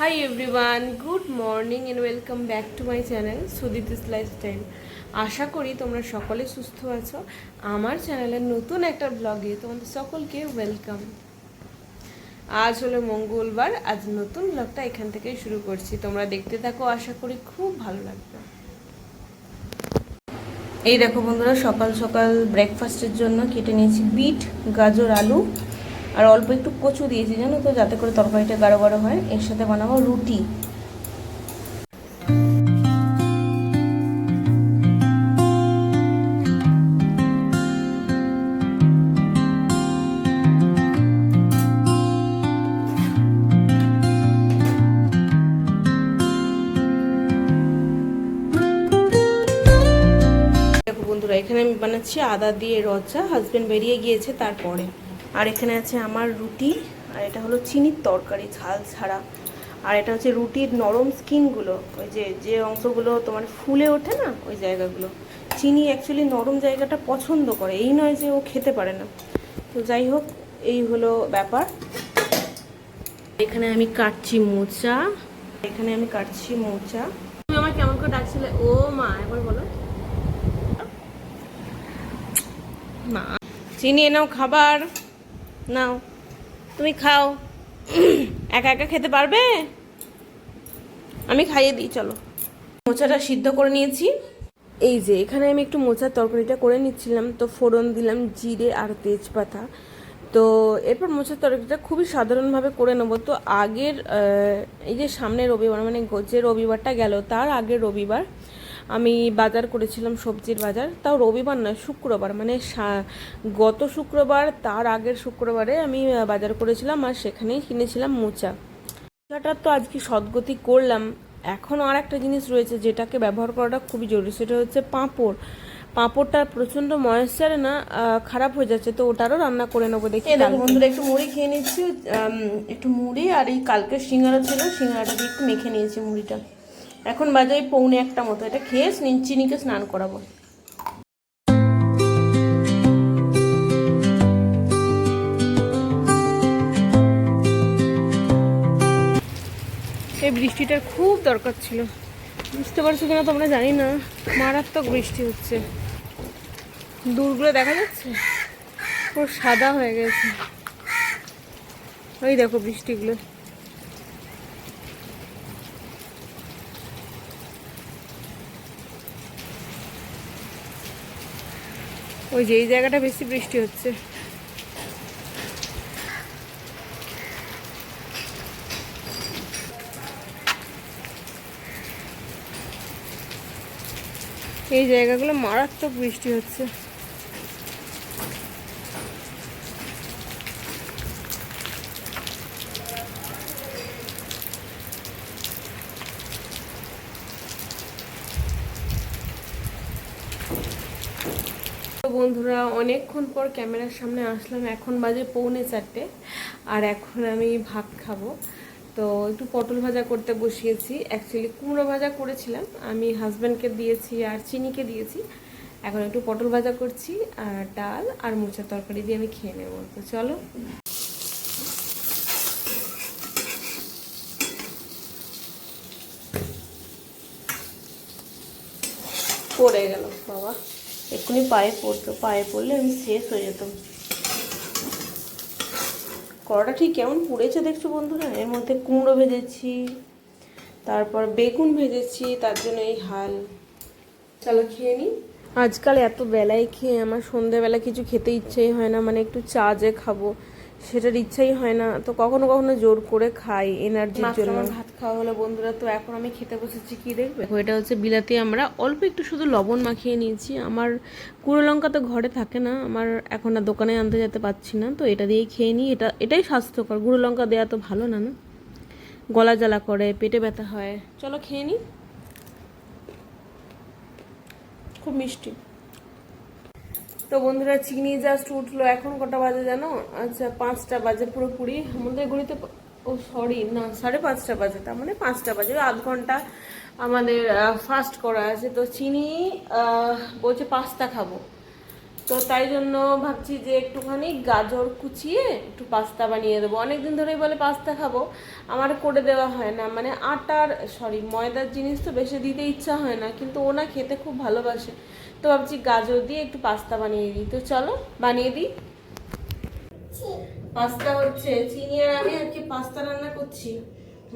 Hi everyone, good morning and welcome back to my channel সুদিতিস lifestyle. আশা করি তোমরা সকলে সুস্থ আছো। আমার চ্যানেলের নতুন একটা ব্লগে তোমাদের সকলকে ওয়েলকাম। আজ হলো মঙ্গলবার, আজ নতুন ব্লগটা এখান থেকেই শুরু করছি। তোমরা দেখতে থাকো, আশা করি খুব ভালো লাগবে। এই দেখো বন্ধুরা, সকাল সকাল ব্রেকফাস্টের জন্য কেটে নিয়েছি বিট, গাজর, আলু আর অল্প একটু কচু দিয়েছি জানো তো, যাতে করে তরকারিটা গাঢ় গাঢ় হয়। এর সাথে বানাবো রুটি। দেখো বন্ধুরা, এখানে আমি বানাচ্ছি আদা দিয়ে রচা, হাজবেন্ড বেরিয়ে গিয়েছে তারপরে। আর এখানে আছে আমার রুটি, আর এটা হলো চিনির তরকারি ঝাল ছাড়া। আর এটা হচ্ছে রুটির নরম স্কিনগুলো, ওই যে যে অংশগুলো তোমার ফুলে ওঠে না, ওই জায়গাগুলো। চিনি অ্যাকচুয়ালি নরম জায়গাটা পছন্দ করে, এই নয় যে ও খেতে পারে না। তো যাই হোক, এই হলো ব্যাপার। এখানে আমি কাটছি মোচা, তুমি আমার কেমন করে ডাকছিলে? ও মা, একবার বলো না। চিনি নাও, খাবার নাও, তুমি খাও। একা একা খেতে পারবে? আমি খাইয়ে দিই, চলো। মোচাটা সিদ্ধ করে নিয়েছি। এই যে এখানে আমি একটু মোচার তরকারিটা করে নিচ্ছিলাম, তো ফোড়ন দিলাম জিরে আর তেজপাতা। তো এরপর মোচার তরকারিটা খুবই সাধারণভাবে করে নেবো। তো আগের এই যে সামনের রবিবার, মানে যে রবিবারটা গেল তার আগের রবিবার আমি বাজার করেছিলাম, সবজির বাজার। তাও রবিবার নয়, শুক্রবার, মানে গত শুক্রবার তার আগের শুক্রবারে আমি বাজার করেছিলাম, আর সেখানেই কিনেছিলাম মোচা। মোচাটা তো আজকে সদ্গতি করলাম। এখন আর একটা জিনিস রয়েছে যেটাকে ব্যবহার করাটা খুবই জরুরি, সেটা হচ্ছে পাঁপড়। পাঁপড়টা প্রচণ্ড ময়েশ্চারে না খারাপ হয়ে যাচ্ছে, তো ওটারও রান্না করে নেবো। দেখি দেখো বন্ধুরা, একটু মুড়ি খেয়ে নিচ্ছি। একটু মুড়ি আর এই কালকে সিঙ্গারা ছিল, সিঙ্গারাটা দিয়ে একটু মেখে নিয়েছি মুড়িটা। এখন বাজে ওই 1:45 মতো। এটা খেয়ে চিনিকে স্নান করাবো। এই বৃষ্টিটার খুব দরকার ছিল, বুঝতে পারছো কিনা তোমরা জানি না। মারাত্মক বৃষ্টি হচ্ছে, দূরগুলো দেখা যাচ্ছে পুরো সাদা হয়ে গেছে। ওই দেখো বৃষ্টিগুলো। ওই যে এই জায়গাটা বেশি বৃষ্টি হচ্ছে। এই জায়গাগুলো মারাত্মক বৃষ্টি হচ্ছে। বন্ধুরা, অনেকক্ষণ পর ক্যামেরার সামনে আসলাম। এখন বাজে 3:45, আর এখন আমি ভাত খাবো। তো একটু পটল ভাজা করতে বসিয়েছি। অ্যাকচুয়ালি কুমড়ো ভাজা করেছিলাম, আমি হাজব্যান্ডকে দিয়েছি আর চিনিকে দিয়েছি। এখন একটু পটল ভাজা করছি, আর ডাল আর মোচার তরকারি দিয়ে আমি খেয়ে নেবো। তো চলো। পড়ে গেল বাবা, এক্ষুনি পায়ে পড়তো, পায়ে পড়লে আমি শেষ হয়ে যেতাম। কড়াটা ঠিক কেমন পুড়েছে দেখছো বন্ধুরা। এর মধ্যে কুমড়ো ভেজেছি, তারপর বেগুন ভেজেছি, তার জন্য এই হাল। চলো খেয়ে নিই। আজকাল এত বেলায় খেয়ে আমার সন্ধ্যেবেলা কিছু খেতে ইচ্ছেই হয় না, মানে একটু চা যে খাবো সেটার ইচ্ছাই হয় না। তো কখনো কখনো জোর করে খাই এনার্জির জন্য। ভাত খাওয়া হলো বন্ধুরা, তো এখন আমি খেতে বসেছি। কি দেখবে, এটা হচ্ছে বিলাতি। আমরা অল্প একটু শুধু লবণ মাখিয়ে নিয়েছি। আমার কুড়ো লঙ্কা তো ঘরে থাকে না, আমার এখন আর দোকানে আনতে যেতে পারছি না, তো এটা দিয়েই খেয়ে নিই। এটাই স্বাস্থ্যকর। গুঁড়ো লঙ্কা দেওয়া তো ভালো না, না গলা জ্বালা করে, পেটে ব্যথা হয়। চলো খেয়ে নিই। খুব মিষ্টি। তো বন্ধুরা, চিনি জাস্ট উঠলো। এখন কটা বাজে জানো? আচ্ছা, 5টা বাজে পুরোপুরি। আমাদের ঘড়িতে, ও সরি না, 5:30 বাজে। তার মানে 5টা বাজে, 1/2 ঘন্টা আমাদের ফাস্ট করা আছে। তো চিনি বলছে পাস্তা খাবো। তো তাই জন্য ভাবছি যে একটুখানি গাজর কুচিয়ে একটু পাস্তা বানিয়ে দেবো। অনেকদিন ধরেই বলে পাস্তা খাবো, আমার করে দেওয়া হয় না, মানে ময়দার জিনিস তো বেশি দিতে ইচ্ছা হয় না, কিন্তু ও না খেতে খুব ভালোবাসে। তো ভাবছি গাজর দিয়ে একটু পাস্তা বানিয়ে দিই। তো চলো বানিয়ে দিই। পাস্তা হচ্ছে চিনি আর আমি আর কি পাস্তা রান্না করছি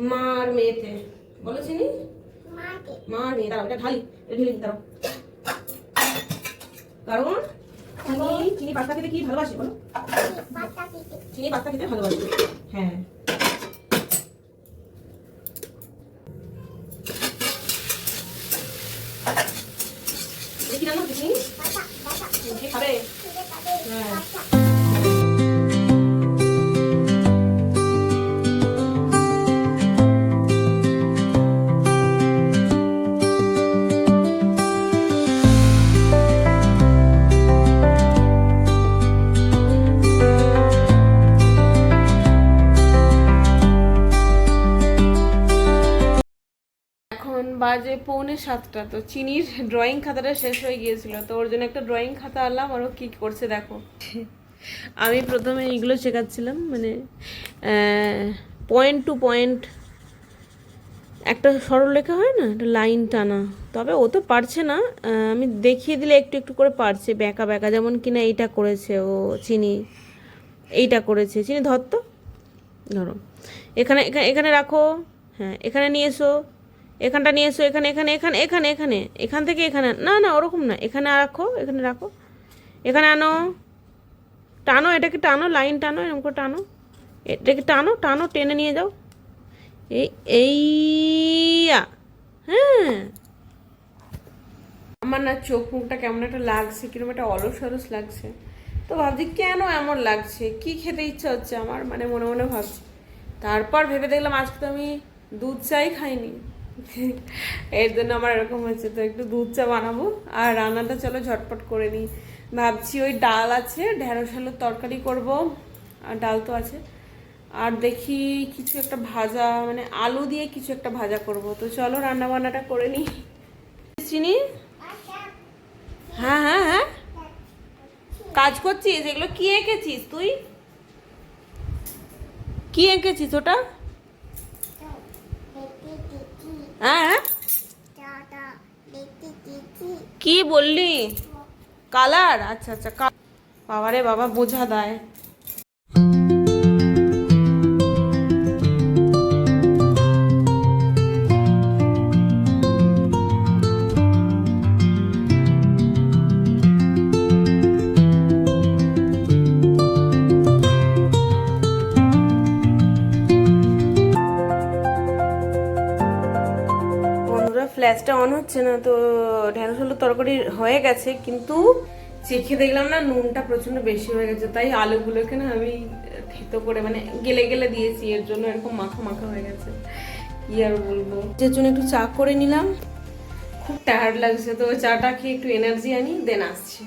মা আর মেয়েতে। বলো চিনি, মা আর মেয়ে। দাঁড়াও, এটা ঢালি, ঢেলে দিতে দাও। কারণ চিনি পাস্তা খেতে কি ভালোবাসে বলো? চিনি পাস্তা খেতে ভালোবাসে, হ্যাঁ। কি রান্না হচ্ছে চিনি? কি খাবে? হ্যাঁ। বাজে 6:45। তো চিনির ড্রয়িং খাতাটা শেষ হয়ে গিয়েছিল, তো ওর জন্য একটা ড্রয়িং খাতা আনলাম। আর ও কী করছে দেখো। আমি প্রথমে এইগুলো শেখাচ্ছিলাম, মানে পয়েন্ট টু পয়েন্ট একটা সরলরেখা হয় না, একটা লাইন টানা। তবে ও তো পারছে না, আমি দেখিয়ে দিলে একটু একটু করে পারছে বেঁকা বেঁকা। যেমন কিনা এইটা করেছে ও চিনি, এইটা করেছে চিনি। ধরো এখানে এখানে রাখো, হ্যাঁ এখানে নিয়ে এসো, এখানটা নিয়ে এসো, এখানে এখানে এখানে এখানে এখানে এখান থেকে এখানে, না না ওরকম না, এখানে রাখো, এখানে রাখো, এখানে আনো, টানো, এটাকে টানো, লাইন টানো, এরকম করে টানো, এটাকে টানো টানো, টেনে নিয়ে যাও। এই হ্যাঁ। আমার না চোখ মুখটা কেমন একটা লাগছে, কিরকম একটা অলস অলস লাগছে। তো ভাবছি কেন এমন লাগছে, কি খেতে ইচ্ছা হচ্ছে আমার, মানে মনে মনে ভাবছি। তারপর ভেবে দেখলাম আজকে তো আমি দুধ চাই খাইনি, এর জন্য আমার এরকম হচ্ছে। তো একটু দুধ চা বানাবো, আর রান্নাটা চলো ঝটপট করে নিই। ভাবছি ওই ডাল আছে, ঢেঁড়স আলুর তরকারি করব, আর ডাল তো আছে, আর দেখি কিছু একটা ভাজা, মানে আলু দিয়ে কিছু একটা ভাজা করব। তো চলো রান্না বান্নাটা করে নিই। চিনি, হ্যাঁ হ্যাঁ হ্যাঁ, কাজ করছিস? এগুলো কি এঁকেছিস তুই? কি এঁকেছিস ওটা? হ্যাঁ কি বললি? কালার? আচ্ছা আচ্ছা, বাবারে বাবা বোঝা দেয়। ফ্ল্যাশটা অন হচ্ছে না, তো ঢেঁড়স আলুর তরকারি হয়ে গেছে, কিন্তু চেখে দেখলাম না নুনটা প্রচন্ড বেশি হয়ে গেছে। তাই আলুগুলোকে না আমি থেতো করে মানে গেলে গেলে দিয়েছি, এর জন্য এরকম মাখা মাখা হয়ে গেছে। কি আর বলবো, যে জন্য একটু চা করে নিলাম, খুব টায়ার্ড লাগছে। তো চাটা খেয়ে একটু এনার্জি আনি, দেন আসছি।